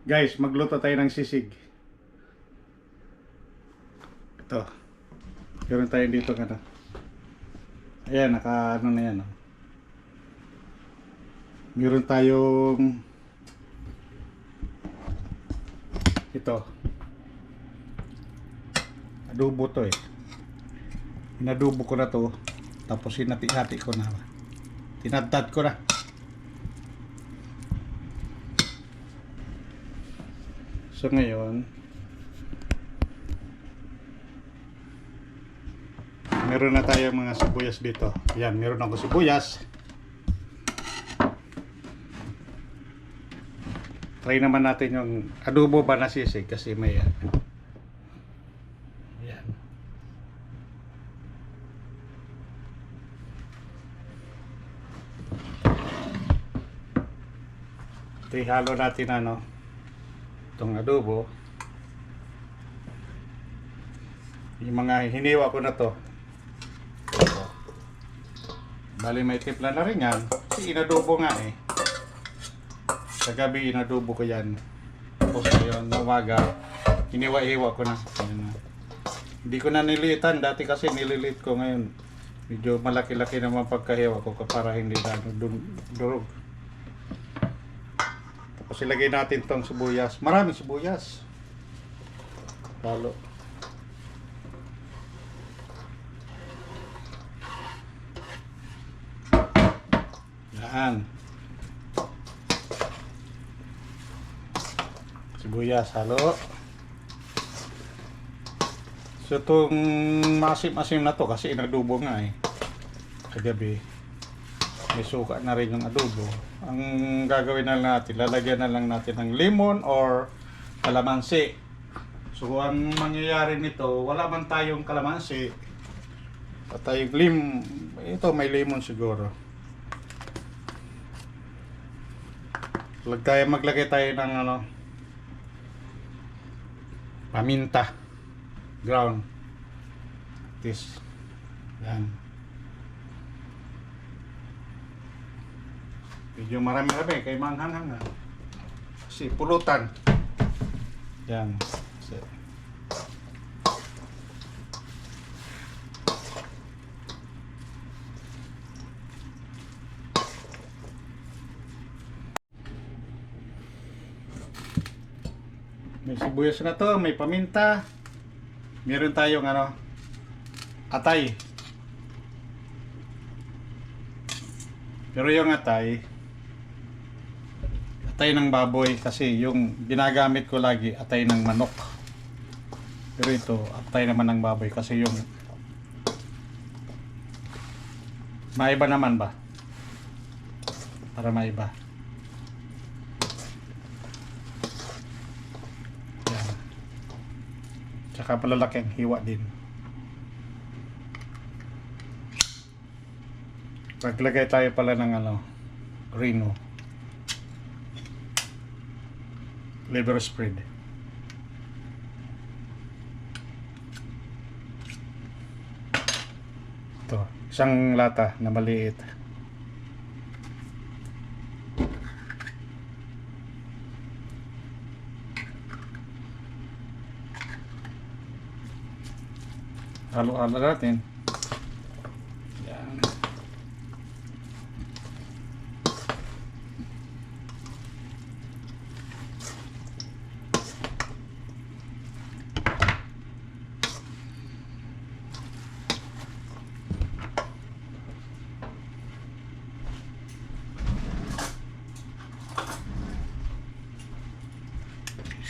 Guys, magluto tayo ng sisig. Ito. Meron tayo dito ano. Ayan, naka ano na yan. Oh. Meron tayong ito. Adobo to eh. Inadobo ko na to. Tapos hinati-hati ko na. Tinadtad ko na. So ngayon, meron na tayo mga sibuyas dito. Yan, meron ako sibuyas. Try naman natin yung adobo ba na sisig kasi may yan. Ito ihalo natin ano itong adobo. Yung mga hiniwa ko na to. Bali may timpla na rin yan. Kasi inadobo nga eh. Sa gabi inadobo ko yan. Tapos ngayon na umaga hiniwa-hiwa ko na. Ayan na. Hindi ko na nilitan. Dati kasi nililit ko ngayon. Medyo malaki-laki naman pagkahiwa ko para hindi na durog. Tapos ilagay natin tong sibuyas. Maraming sibuyas. Lalo. Yan. Sibuyas, halo. So itong masim-asim na to kasi inadobo nga eh. Kagabi. May suka na rin yung adobo. Ang gagawin na lang natin, lalagyan na lang natin ng lemon or kalamansi. So ang mangyayari nito, wala man tayong kalamansi. At tayong ito may lemon siguro. Maglagay tayo ng ano, paminta ground. This. Yan. Medyo marami-rami kay manghang-hang. Kasi pulutan. Yan. So, may sibuyas na to, may paminta. Meron tayong ano, atay. Pero yung atay ng baboy kasi yung ginagamit ko lagi atay ng manok. Pero ito atay naman ng baboy kasi yung maiba naman ba? Para maiba. Yan. Tsaka malalaki ang hiwa din. Maglagay tayo pala ng ano, Reno liver spread. Ito, isang lata na maliit. Halo-halo natin. Yan.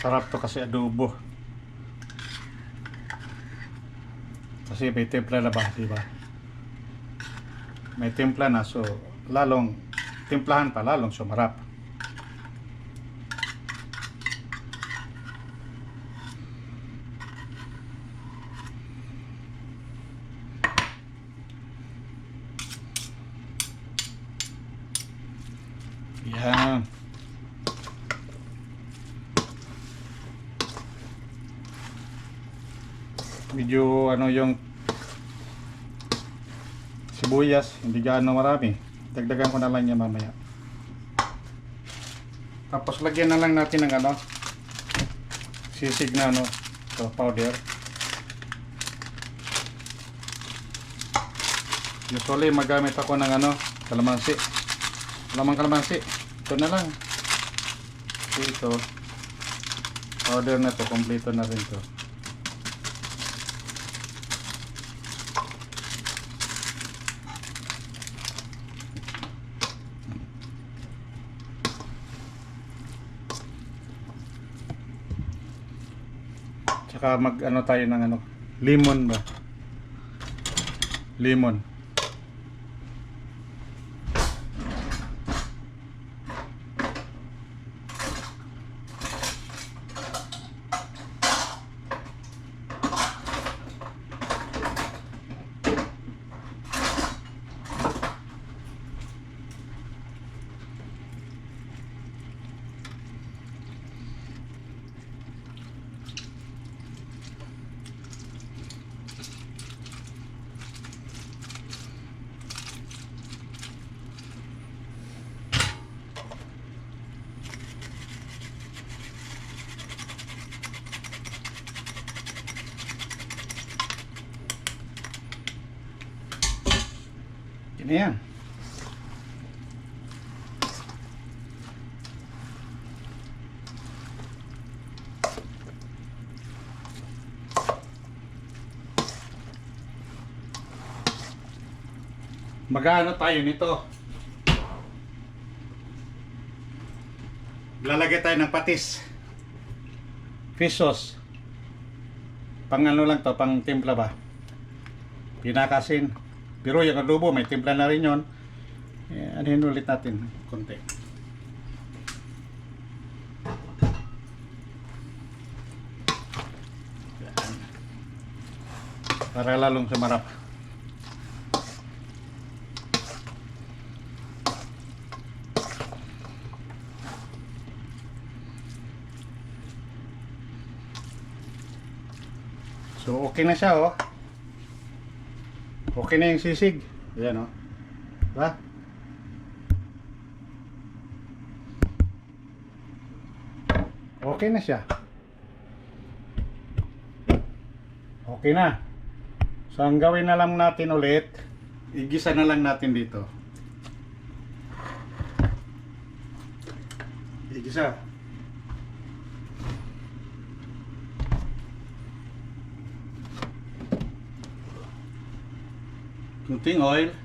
Sarap to kasi adobo. Kasi may timpla na ba, di ba? May timpla na, so lalong timplahan pa, lalong sumarap. Yan. Medyo ano yung sibuyas, hindi gaano marami. Dagdagan ko na lang yan mamaya. Tapos lagyan na lang natin ng ano, sisig na ano, ito, powder. Usually magamit ako ng ano, kalamansi. Lamang kalamansi. Ito na lang. Ito. Powder na to, kompleto na rin to. Tsaka mag ano tayo ng ano, lemon ba? Lemon. Yan yan. Mag-ano tayo nito? Lalagay tayo ng patis. Fish sauce. Pang ano lang to, pang timpla ba? Pinakasin. Pero yung adobo, may timpla na rin yun. Anuhin ulit natin konti. Yan. Para lalong sumarap. So okay na siya, oh. Okay na yung sisig. Ayan, oh. Diba? Okay na siya. Okay na. So ang gawin na lang natin ulit, igisa na lang natin dito. Igisa. Kunting oil.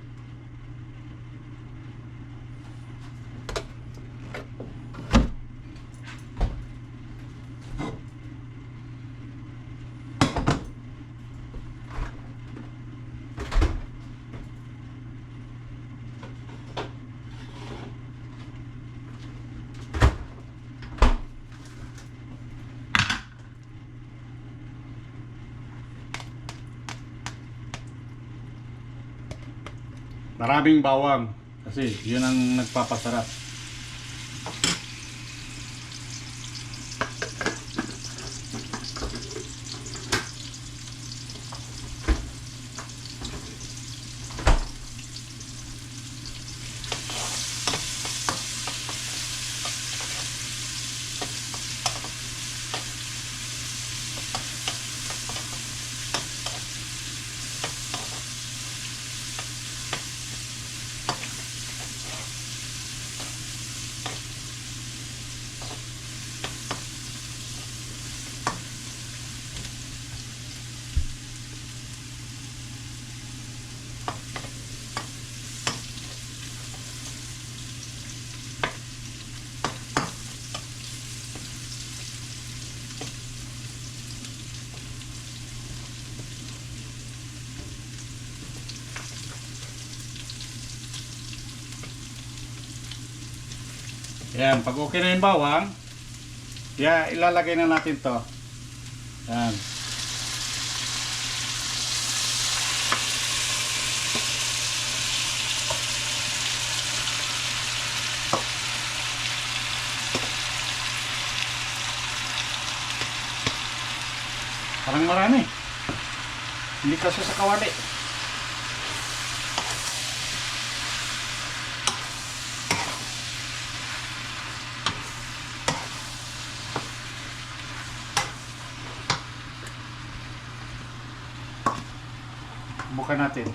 Maraming bawang kasi yun ang nagpapasarap. Yan, pag okay na yung bawang, ilalagay na natin to. Yan. Parang marami. Hindi kasi sa kawali. Bukan natin.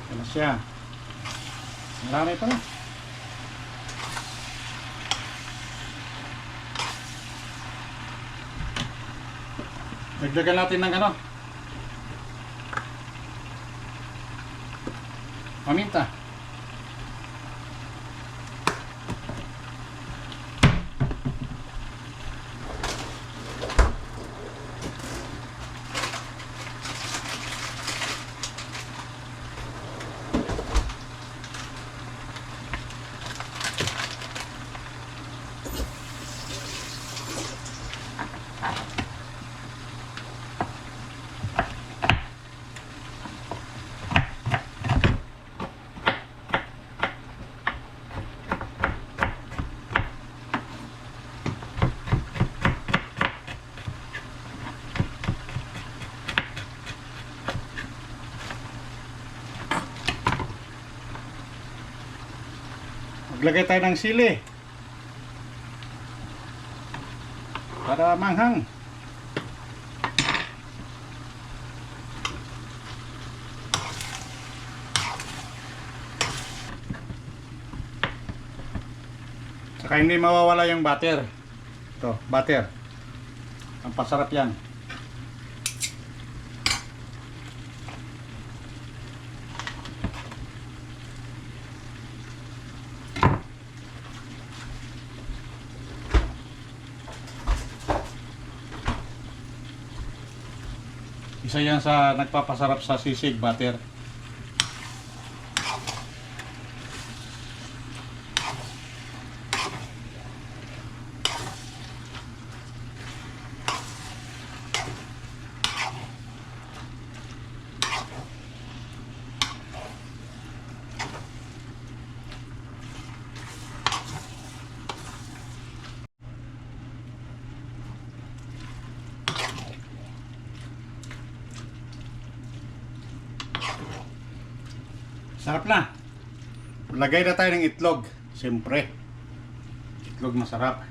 Yan na siya. Marami pa na. Dagdagan natin ng ano? Paminta. Maglagay tayo ng sili para manghang. Saka hindi mawawala yung butter. Ito, butter. Ang pasarap yan. Isa yan sa nagpapasarap sa sisig, butter. Sarap na. Lagay na tayo ng itlog. Siyempre. Itlog masarap.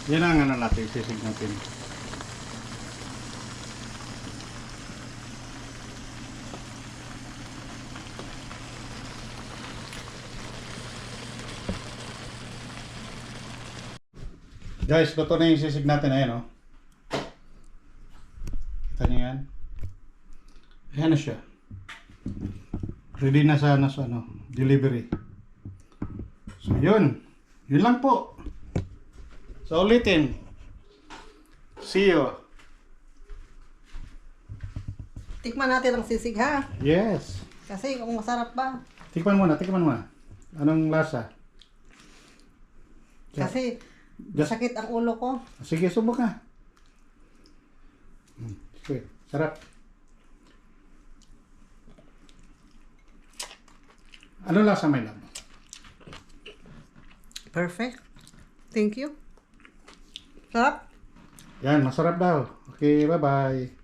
Yan ang ano natin, sisig natin. Guys, luto na yung sisig natin. Ayan, oh. Kita niyo yan? Ayan na siya. Ready na sa ano, delivery. So, yun. Yun lang po. So, ulitin. See you. Tikman natin ang sisig ha. Yes. Kasi kung masarap ba. Tikman muna, tikman muna. Anong lasa? Kasi Just- sakit ang ulo ko. Sige, subok ka. Sige, sarap. Ano lasa, my love? Perfect. Thank you. Sarap. Yan, masarap daw. Okay, bye-bye.